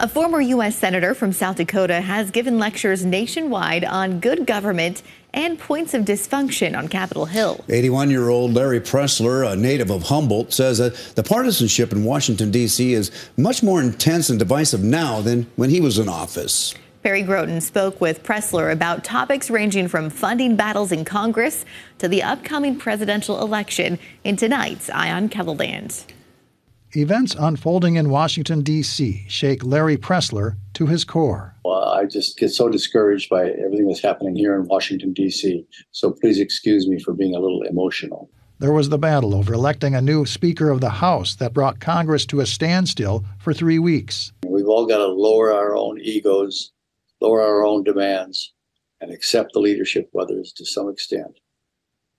A former U.S. Senator from South Dakota has given lectures nationwide on good government and points of dysfunction on Capitol Hill. 81-year-old Larry Pressler, a native of Humboldt, says that the partisanship in Washington, D.C. is much more intense and divisive now than when he was in office. Perry Groten spoke with Pressler about topics ranging from funding battles in Congress to the upcoming presidential election in tonight's Eye on Kettleland. Events unfolding in Washington, D.C. shake Larry Pressler to his core. Well, I just get so discouraged by everything that's happening here in Washington, D.C., so please excuse me for being a little emotional. There was the battle over electing a new Speaker of the House that brought Congress to a standstill for 3 weeks. We've all got to lower our own egos, lower our own demands, and accept the leadership of others to some extent.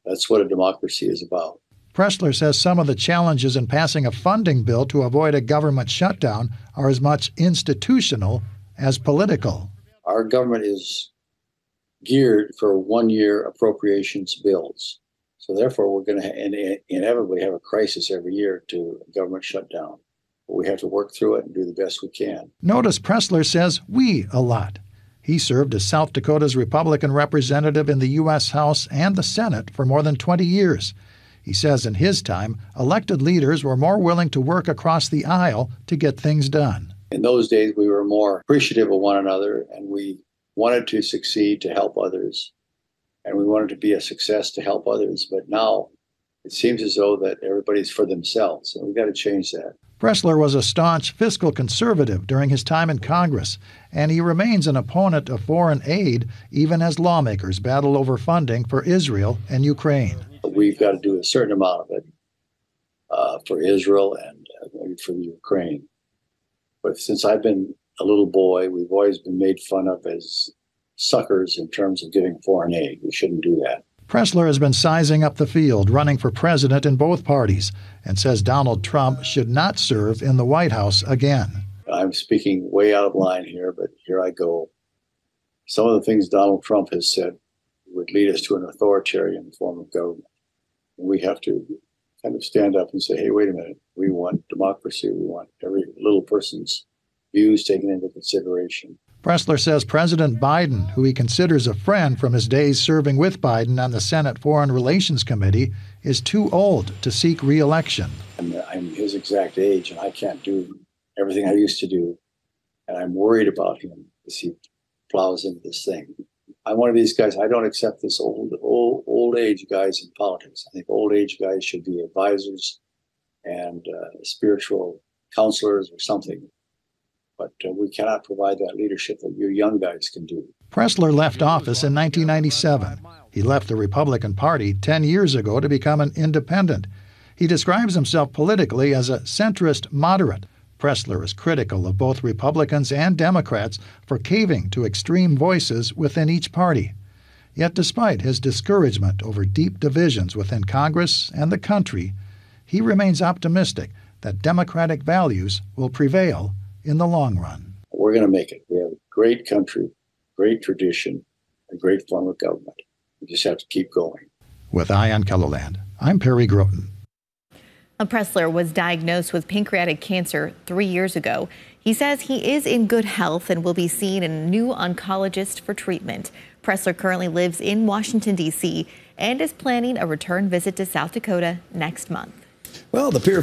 That's what a democracy is about. Pressler says some of the challenges in passing a funding bill to avoid a government shutdown are as much institutional as political. Our government is geared for one-year appropriations bills. So therefore, we're going to inevitably have a crisis every year to a government shutdown. But we have to work through it and do the best we can. Notice Pressler says "we" a lot. He served as South Dakota's Republican representative in the U.S. House and the Senate for more than 20 years. He says in his time, elected leaders were more willing to work across the aisle to get things done. In those days, we were more appreciative of one another, and we wanted to succeed to help others, and we wanted to be a success to help others. But now it seems as though that everybody's for themselves, and we've got to change that. Pressler was a staunch fiscal conservative during his time in Congress, and he remains an opponent of foreign aid even as lawmakers battle over funding for Israel and Ukraine. We've got to do a certain amount of it for Israel and maybe for the Ukraine. But since I've been a little boy, we've always been made fun of as suckers in terms of giving foreign aid. We shouldn't do that. Pressler has been sizing up the field, running for president in both parties, and says Donald Trump should not serve in the White House again. I'm speaking way out of line here, but here I go. Some of the things Donald Trump has said would lead us to an authoritarian form of government. We have to kind of stand up and say, hey, wait a minute. We want democracy. We want every little person's views taken into consideration. Pressler says President Biden, who he considers a friend from his days serving with Biden on the Senate Foreign Relations Committee, is too old to seek re-election. I'm his exact age, and I can't do everything I used to do. And I'm worried about him as he plows into this thing. I'm one of these guys. I don't accept this old age guys in politics. I think old age guys should be advisors and spiritual counselors or something. But we cannot provide that leadership that you young guys can do. Pressler left office in 1997. He left the Republican Party 10 years ago to become an independent. He describes himself politically as a centrist moderate. Pressler is critical of both Republicans and Democrats for caving to extreme voices within each party. Yet despite his discouragement over deep divisions within Congress and the country, he remains optimistic that democratic values will prevail in the long run. We're going to make it. We have a great country, great tradition, a great form of government. We just have to keep going. With Eye on Kettleland, I'm Perry Groten. Pressler was diagnosed with pancreatic cancer 3 years ago. He says he is in good health and will be seen in a new oncologist for treatment. Pressler currently lives in Washington, D.C. and is planning a return visit to South Dakota next month. Well, the Pier